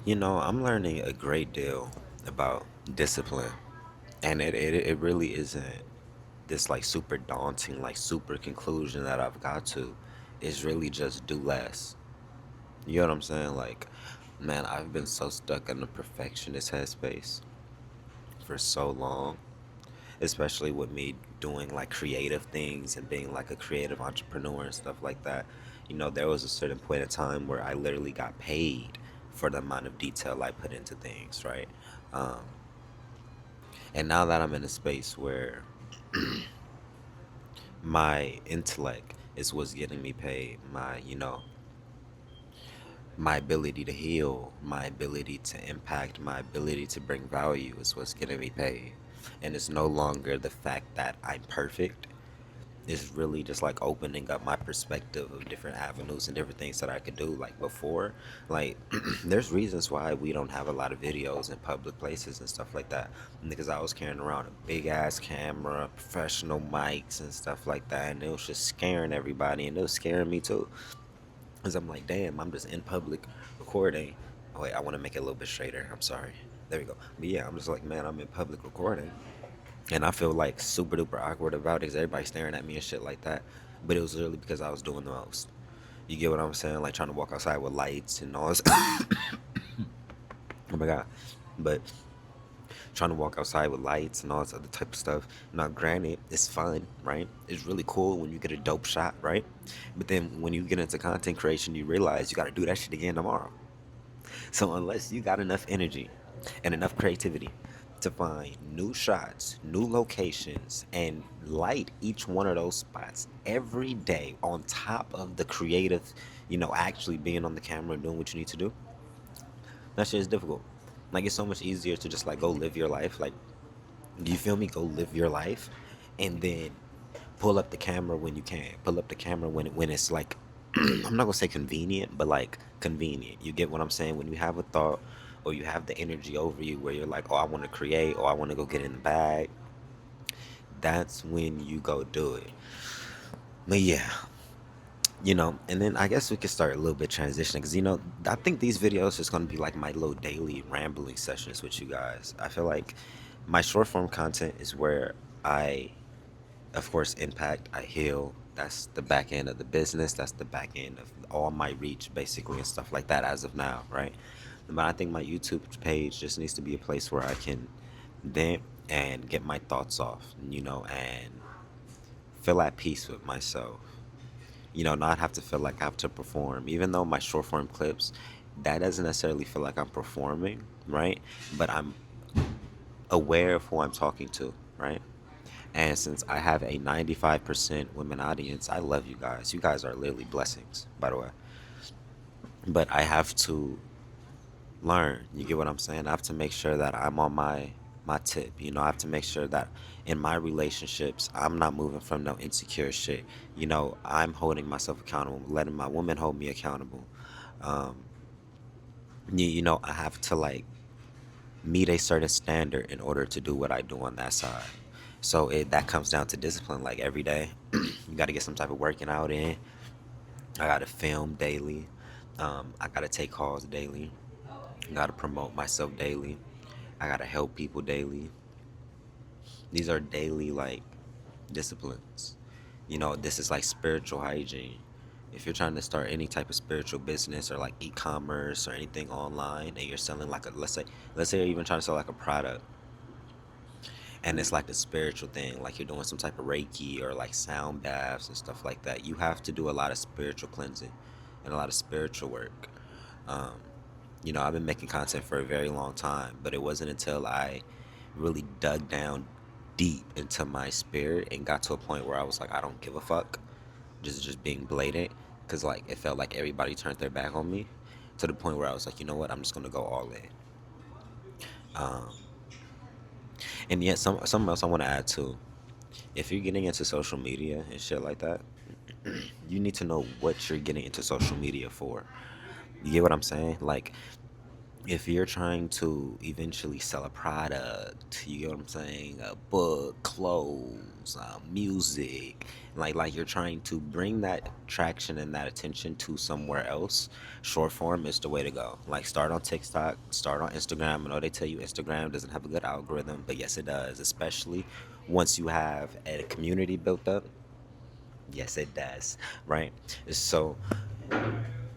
I'm learning a great deal about discipline, and it really isn't this like super daunting, like super conclusion that I've got to. It's really just do less. You know what I'm saying? Like, man, I've been so stuck in the perfectionist headspace for so long, especially with me doing like creative things and being like a creative entrepreneur and stuff like that. There was a certain point in time where I literally got paid for the amount of detail I put into things, right? Um, and now that I'm in a space where my intellect is what's getting me paid, my ability to heal, my ability to impact, my ability to bring value is what's getting me paid. And it's no longer the fact that I'm perfect. It's really just like opening up my perspective of different avenues and different things that I could do. Like before, like there's reasons why we don't have a lot of videos in public places and stuff like that. Because I was carrying around a big ass camera, professional mics and stuff like that, and it was just scaring everybody, and it was scaring me too. Cause I'm like, damn, I'm just in public recording. Oh wait, I want to make it a little bit straighter. I'm sorry. There we go. But yeah, I'm just like, man, I'm in public recording, and I feel like super duper awkward about it because everybody's staring at me and shit like that. But it was literally because I was doing the most. You get what I'm saying? Like trying to walk outside with lights and all this. Oh my god. But trying to walk outside with lights and all this other type of stuff. Now, granted, it's fun, right? It's really cool when you get a dope shot, right? But then when you get into content creation, you realize you got to do that shit again tomorrow. So unless you got enough energy and enough creativity to find new shots, new locations, and light each one of those spots every day on top of the creative, actually being on the camera and doing what you need to do, that shit is difficult. Like it's so much easier to just like go live your life. Like, do you feel me? Go live your life, and then pull up the camera when you can. Pull up the camera when it's like I'm not gonna say convenient, but like convenient. You get what I'm saying? When you have a thought or you have the energy over you where you're like, oh, I want to create or I want to go get in the bag, that's when you go do it. But yeah, and then I guess we could start a little bit transitioning because I think these videos is gonna be like my little daily rambling sessions with you guys. I feel like my short form content is where I, of course, impact, I heal. That's the back end of the business. That's the back end of all my reach, basically, and stuff like that as of now, right? But I think my YouTube page just needs to be a place where I can vent and get my thoughts off, and feel at peace with myself. Not have to feel like I have to perform. Even though my short form clips, that doesn't necessarily feel like I'm performing, right? But I'm aware of who I'm talking to, right? And since I have a 95% women audience, I love you guys. You guys are literally blessings, by the way. But I have to learn. You get what I'm saying? I have to make sure that I'm on my tip. I have to make sure that in my relationships, I'm not moving from no insecure shit. I'm holding myself accountable, letting my woman hold me accountable. Um, I have to like meet a certain standard in order to do what I do on that side. So that comes down to discipline. Like every day, you got to get some type of working out in. I got to film daily. I got to take calls daily. I got to promote myself daily. I got to help people daily. These are daily like disciplines. This is like spiritual hygiene. If you're trying to start any type of spiritual business or like e-commerce or anything online and you're selling like a let's say you're even trying to sell like a product and it's like a spiritual thing, like you're doing some type of reiki or like sound baths and stuff like that, you have to do a lot of spiritual cleansing and a lot of spiritual work. um, I've been making content for a very long time, but it wasn't until I really dug down deep into my spirit and got to a point where I was like, I don't give a fuck, just being blatant, because like it felt like everybody turned their back on me, to the point where I was like, you know what, I'm just gonna go all in. um, and yet something else I want to add too. If you're getting into social media and shit like that, you need to know what you're getting into social media for. You get what I'm saying? Like, if you're trying to eventually sell a product, you get what I'm saying, a book, clothes, music, like you're trying to bring that traction and that attention to somewhere else, short form is the way to go. Like start on TikTok, start on Instagram. I know they tell you Instagram doesn't have a good algorithm, but yes, it does, especially once you have a community built up. Yes, it does, right? So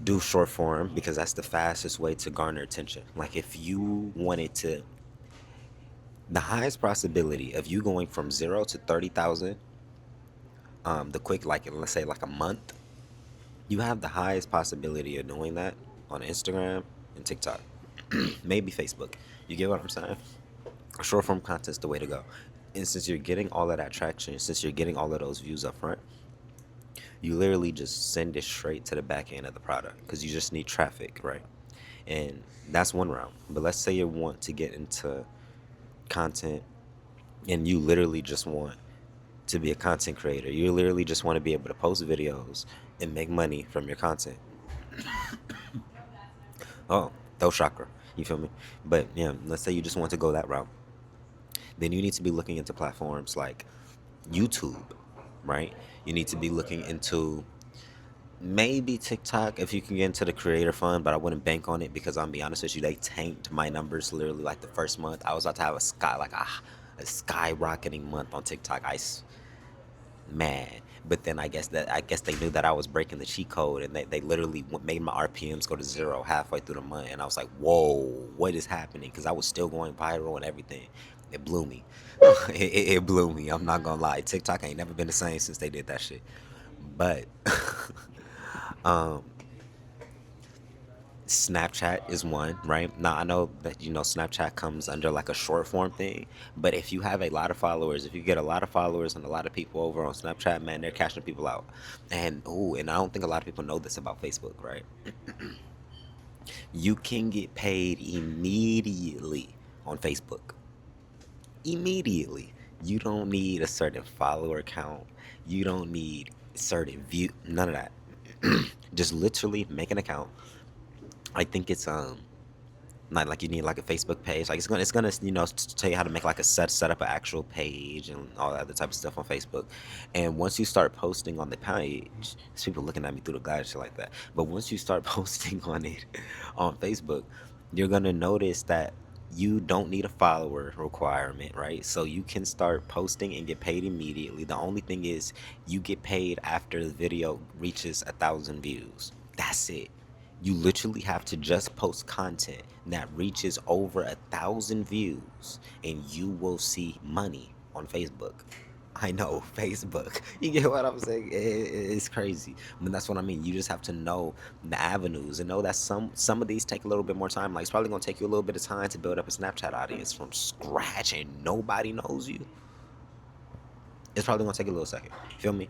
do short form because that's the fastest way to garner attention. Like if you wanted to, the highest possibility of you going from 0 to 30,000, the quick, like let's say like a month, you have the highest possibility of doing that on Instagram and TikTok, maybe Facebook. You get what I'm saying? Short form content's the way to go. And since you're getting all of that traction, since you're getting all of those views up front, you literally just send it straight to the back end of the product because you just need traffic, right? And that's one route. But let's say you want to get into content and you literally just want to be a content creator. You literally just want to be able to post videos and make money from your content. Oh, those chakra. You feel me? But yeah, let's say you just want to go that route. Then you need to be looking into platforms like YouTube, right? You need to be looking into maybe TikTok if you can get into the creator fund, but I wouldn't bank on it because I'm be honest with you, they tanked my numbers literally like the first month. I was about to have a skyrocketing month on TikTok. Man, but then I guess they knew that I was breaking the cheat code and they literally made my RPMs go to zero halfway through the month, and I was like, whoa, what is happening? Because I was still going viral and everything. It blew me. It blew me. I'm not gonna lie. TikTok ain't never been the same since they did that shit. But um, Snapchat is one, right? Now I know that Snapchat comes under like a short form thing, but if you have a lot of followers, if you get a lot of followers and a lot of people over on Snapchat, man, they're cashing people out. And I don't think a lot of people know this about Facebook, right? You can get paid immediately on Facebook. Immediately. You don't need a certain follower count. You don't need certain view, none of that. Just literally make an account. I think it's not like you need like a Facebook page. Like it's gonna tell you how to make like a set up an actual page and all that other type of stuff on Facebook. And once you start posting on the page, there's people looking at me through the glass shit like that. But once you start posting on it on Facebook, you're gonna notice that you don't need a follower requirement, right? So you can start posting and get paid immediately. The only thing is you get paid after the video reaches 1,000 views. That's it. You literally have to just post content that reaches over 1,000 views, and you will see money on Facebook. I know Facebook. You get what I'm saying? It's crazy, but that's what I mean. You just have to know the avenues and know that some of these take a little bit more time. Like it's probably gonna take you a little bit of time to build up a Snapchat audience from scratch, and nobody knows you. It's probably gonna take a little second. Feel me?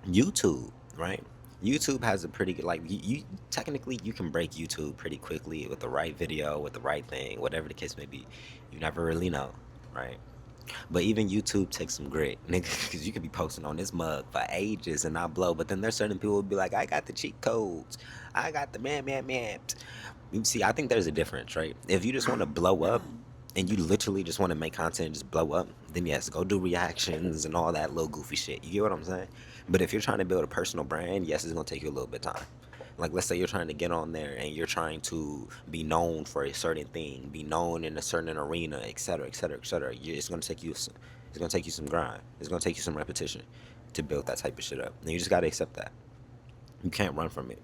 YouTube, right? YouTube has a pretty good like you technically you can break YouTube pretty quickly with the right video, with the right thing, whatever the case may be. You never really know, right? But even YouTube takes some grit, nigga, because you could be posting on this mug for ages and not blow. But then there's certain people who be like, I got the cheat codes, I got the man. You see, I think there's a difference, right? If you just want to blow up and you literally just want to make content and just blow up, then yes, go do reactions and all that little goofy shit. You get what I'm saying? But if you're trying to build a personal brand, yes, it's gonna take you a little bit of time. Like let's say you're trying to get on there and you're trying to be known for a certain thing, be known in a certain arena, etc., etc., etc. It's gonna take you. It's gonna take you some grind. It's gonna take you some repetition to build that type of shit up. And you just gotta accept that. You can't run from it.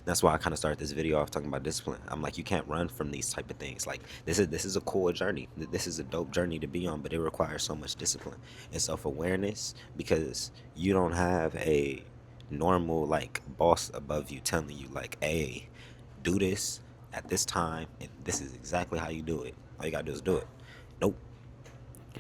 That's why I kind of started this video off talking about discipline. I'm like, you can't run from these type of things. Like this is a cool journey. This is a dope journey to be on, but it requires so much discipline and self awareness because you don't have a normal like boss above you telling you like, hey, do this at this time, and this is exactly how you do it. All you gotta do is do it. Nope.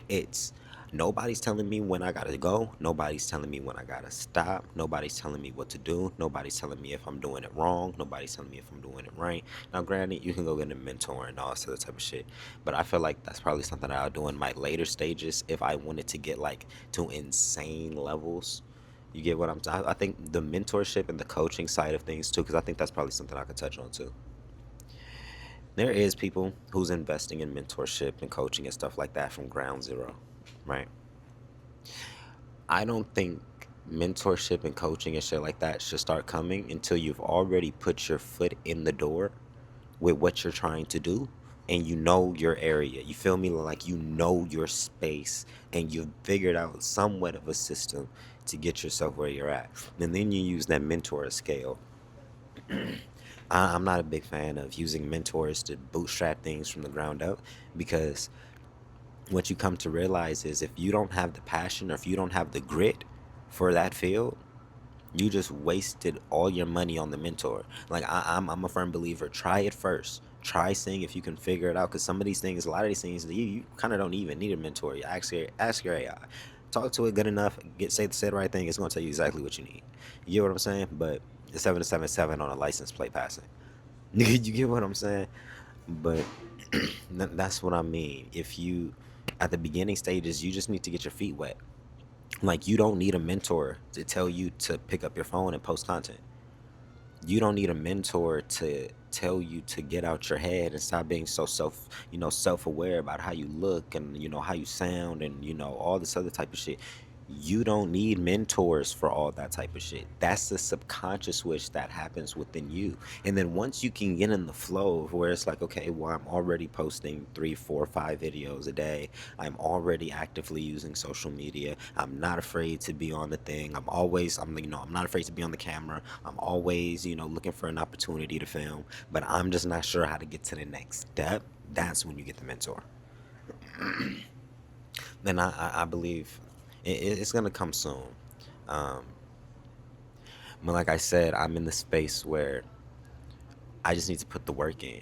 It's nobody's telling me when I gotta go. Nobody's telling me when I gotta stop. Nobody's telling me what to do. Nobody's telling me if I'm doing it wrong. Nobody's telling me if I'm doing it right. Now, granted, you can go get a mentor and all this other type of shit, but I feel like that's probably something that I'll do in my later stages if I wanted to get like to insane levels. You get what I'm I think the mentorship and the coaching side of things too, because I think that's probably something I could touch on too. There is people who's investing in mentorship and coaching and stuff like that from ground zero, right? I don't think mentorship and coaching and shit like that should start coming until you've already put your foot in the door with what you're trying to do and you know your area. You feel me? Like you know your space and you've figured out somewhat of a system to get yourself where you're at. And then you use that mentor scale. I'm not a big fan of using mentors to bootstrap things from the ground up because what you come to realize is if you don't have the passion or if you don't have the grit for that field, you just wasted all your money on the mentor. Like I'm a firm believer. Try it first. Try seeing if you can figure it out. Because some of these things, a lot of these things, you kind of don't even need a mentor. You ask your AI, talk to it good enough. Say the right thing. It's gonna tell you exactly what you need. You get what I'm saying? But it's 777 on a license plate passing. You get what I'm saying? But that's what I mean. If you at the beginning stages, you just need to get your feet wet. Like you don't need a mentor to tell you to pick up your phone and post content. You don't need a mentor to tell you to get out your head and stop being so self-aware about how you look and how you sound and all this other type of shit. You don't need mentors for all that type of shit. That's the subconscious switch that happens within you. And then once you can get in the flow of where it's like, okay, well, I'm already posting 3, 4, 5 videos a day. I'm already actively using social media. I'm not afraid to be on the thing. I'm not afraid to be on the camera. I'm always, looking for an opportunity to film, but I'm just not sure how to get to the next step. That's when you get the mentor. Then I believe it's gonna come soon. Um, but like I said, I'm in the space where I just need to put the work in.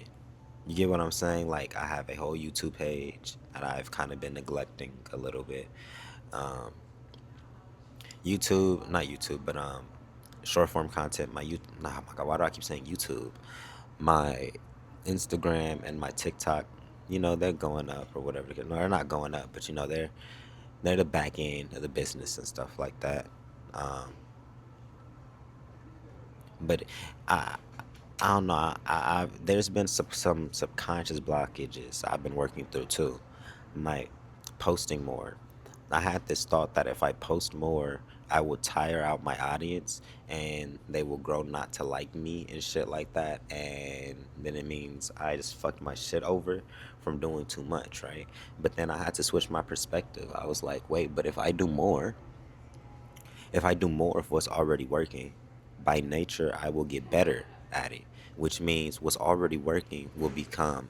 You get what I'm saying? Like I have a whole YouTube page that I've kind of been neglecting a little bit. Um, YouTube, not YouTube, but short form content. Nah, my God, why do I keep saying YouTube? My Instagram and my TikTok, they're going up or whatever. No, they're not going up, but they're the back end of the business and stuff like that. Um, but I I don't know. There's been some subconscious blockages I've been working through too. Like posting more. I had this thought that if I post more, I would tire out my audience and they will grow not to like me and shit like that. And then it means I just fucked my shit over from doing too much, right? But then I had to switch my perspective. I was like, wait, but if I do more of what's already working, by nature, I will get better at it, which means what's already working will become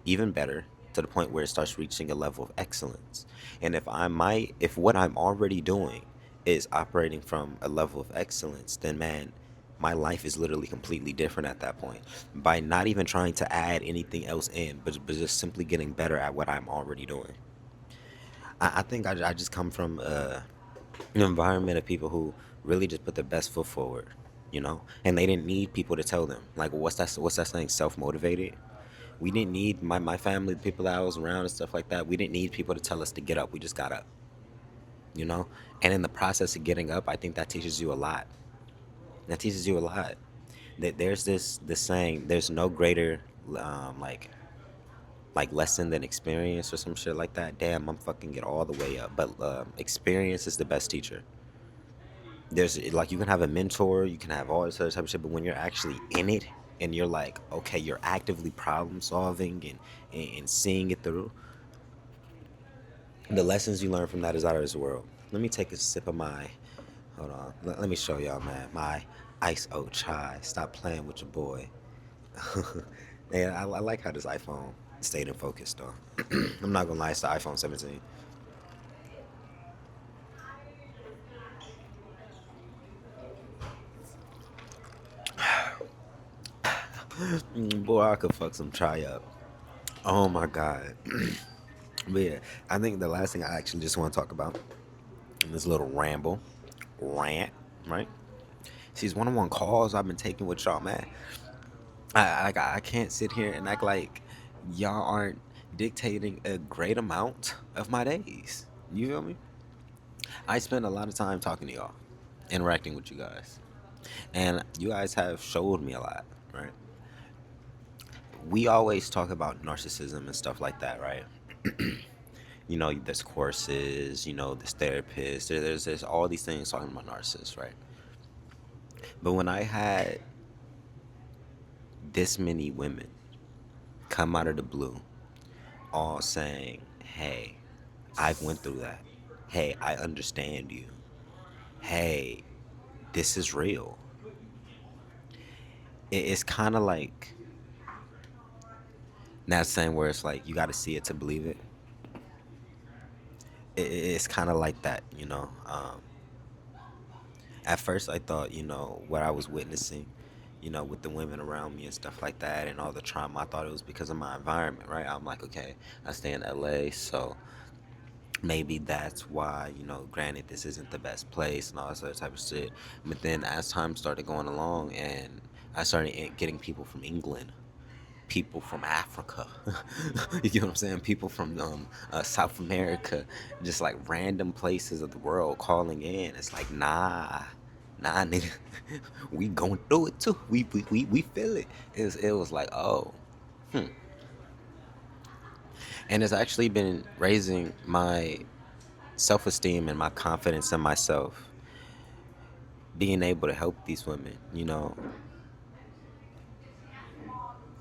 even better to the point where it starts reaching a level of excellence. And if what I'm already doing is operating from a level of excellence, then man, my life is literally completely different at that point. By not even trying to add anything else in, but just simply getting better at what I'm already doing. I think I just come from an environment of people who really just put their best foot forward, and they didn't need people to tell them. Like, what's that saying? Self motivated. We didn't need my family, the people that I was around and stuff like that. We didn't need people to tell us to get up. We just got up, you know. And in the process of getting up, I think that teaches you a lot. That teaches you a lot. That there's this saying, there's no greater like lesson than experience or some shit like that. Damn, I'm fucking get all the way up. But experience is the best teacher. There's like you can have a mentor, you can have all this other type of shit, but when you're actually in it and you're like, okay, you're actively problem solving and seeing it through, the lessons you learn from that is out of this world. Let me take a sip of my, hold on, let me show y'all, man, my ice oat chai. Stop playing with your boy. Yeah, I like how this iPhone stayed in focus though. I'm not gonna lie, it's the iPhone 17. Boy, I could fuck some chai up. Oh my god. But yeah, I think the last thing I actually just want to talk about in this little rant, right? These one-on-one calls I've been taking with y'all, man. I can't sit here and act like y'all aren't dictating a great amount of my days. You feel me? I spend a lot of time talking to y'all, interacting with you guys, and you guys have showed me a lot, right? we always talk about narcissism and stuff like that, right? There's courses, there's therapists, there's all these things talking about narcissists, right? But when I had this many women come out of the blue, all saying, "Hey, I've went through that. Hey, I understand you. Hey, this is real." It's kind of like that saying where it's like you got to see it to believe it. It's kind of like that, At first, I thought, what I was witnessing, with the women around me and stuff like that, and all the trauma, I thought it was because of my environment, right? I'm like, okay, I stay in LA, so maybe that's why, granted, this isn't the best place and all this other type of shit. But then as time started going along, and I started getting people from England, people from Africa, you get what I'm saying? People from South America, just like random places of the world calling in. It's like, nah, nigga, we going through it too. We feel it. It was like, oh, and it's actually been raising my self-esteem and my confidence in myself, being able to help these women,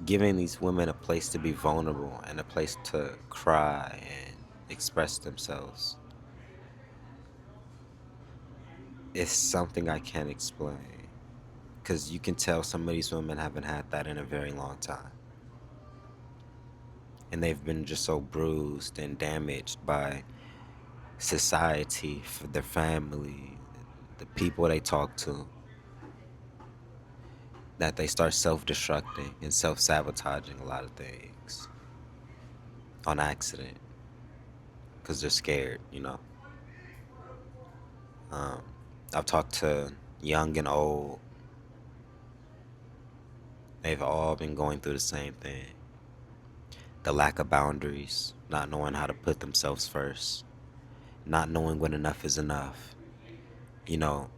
giving these women a place to be vulnerable and a place to cry and express themselves. It's something I can't explain, because you can tell some of these women haven't had that in a very long time, and they've been just so bruised and damaged by society, for their family, the people they talk to, that they start self-destructing and self-sabotaging a lot of things on accident because they're scared. um, I've talked to young and old. They've all been going through the same thing: the lack of boundaries, not knowing how to put themselves first, not knowing when enough is enough, you know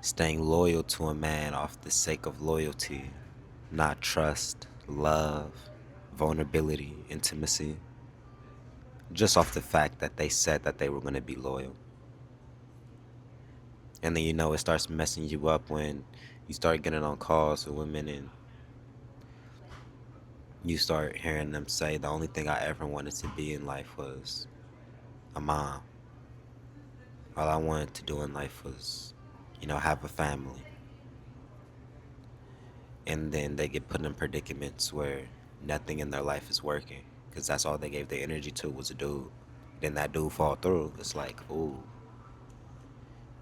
staying loyal to a man off the sake of loyalty, not trust, love, vulnerability, intimacy, just off the fact that they said that they were going to be loyal. And then, it starts messing you up when you start getting on calls with women, and you start hearing them say, the only thing I ever wanted to be in life was a mom. All I wanted to do in life was, have a family. And then they get put in predicaments where nothing in their life is working, because that's all they gave their energy to was a dude. Then that dude fall through. It's like, ooh,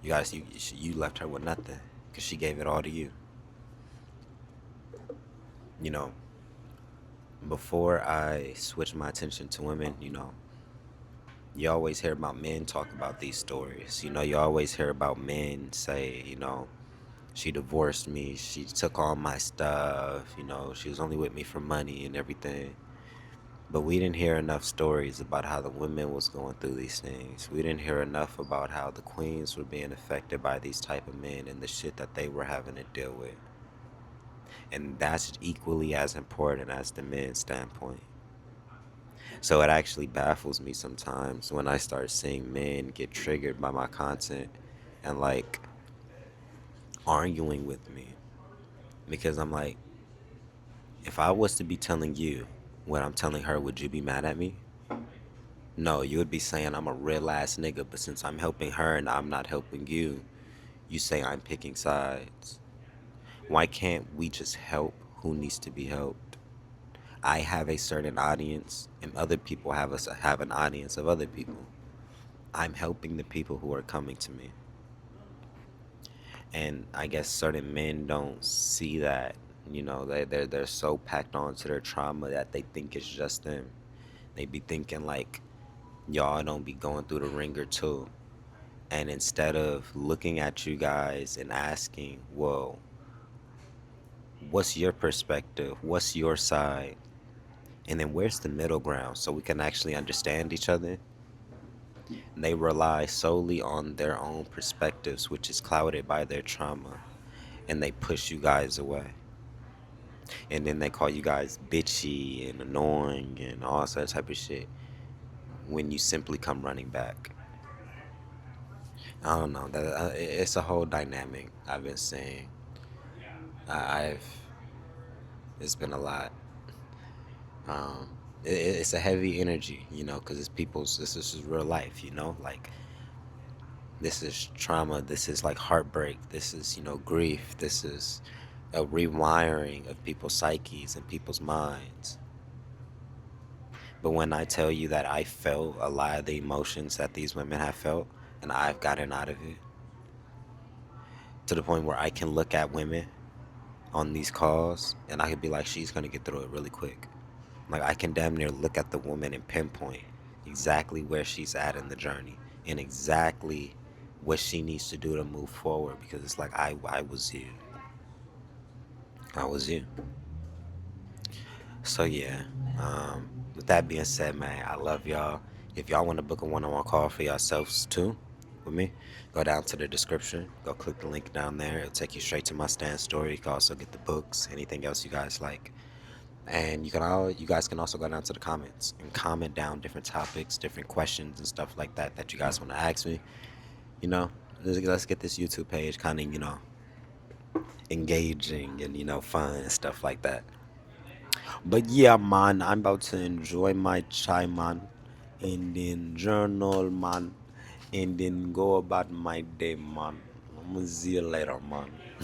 you left her with nothing because she gave it all to you. You know, before I switch my attention to women, you always hear about men talk about these stories. You always hear about men say, she divorced me, she took all my stuff, she was only with me for money and everything. But we didn't hear enough stories about how the women was going through these things. We didn't hear enough about how the queens were being affected by these type of men and the shit that they were having to deal with. And that's equally as important as the men's standpoint. So it actually baffles me sometimes when I start seeing men get triggered by my content and like arguing with me, because I'm like, if I was to be telling you what I'm telling her, would you be mad at me? No, you would be saying I'm a real ass nigga, but since I'm helping her and I'm not helping you, you say I'm picking sides. Why can't we just help who needs to be helped? I have a certain audience, and other people have an audience of other people. I'm helping the people who are coming to me. And I guess certain men don't see that. They're so packed onto their trauma that they think it's just them. They be thinking like y'all don't be going through the ringer too. And instead of looking at you guys and asking, well, what's your perspective? What's your side? And then where's the middle ground so we can actually understand each other? They rely solely on their own perspectives, which is clouded by their trauma, and they push you guys away. And then they call you guys bitchy and annoying and all that type of shit when you simply come running back. I don't know. That it's a whole dynamic. I've been saying. I've It's been a lot. Um, it's a heavy energy, because it's people's. This is real life, Like this is trauma. This is like heartbreak. This is grief. This is a rewiring of people's psyches and people's minds. But when I tell you that I felt a lot of the emotions that these women have felt, and I've gotten out of it to the point where I can look at women on these calls and I could be like, she's gonna get through it really quick. Like I can damn near look at the woman and pinpoint exactly where she's at in the journey and exactly what she needs to do to move forward because it's like I was you. I was you. So yeah. With that being said, man, I love y'all. If y'all want to book a one-on-one call for yourselves too, with me, go down to the description. Go click the link down there. It'll take you straight to my stand story. You can also get the books, anything else you guys like. And you guys can also go down to the comments and comment down different topics, different questions and stuff like that that you guys want to ask me. You know, let's get this YouTube page kind of engaging and fun and stuff like that. But yeah, man, I'm about to enjoy my chai, man, and then journal, man, and then go about my day, man. I'm gonna see you later, man.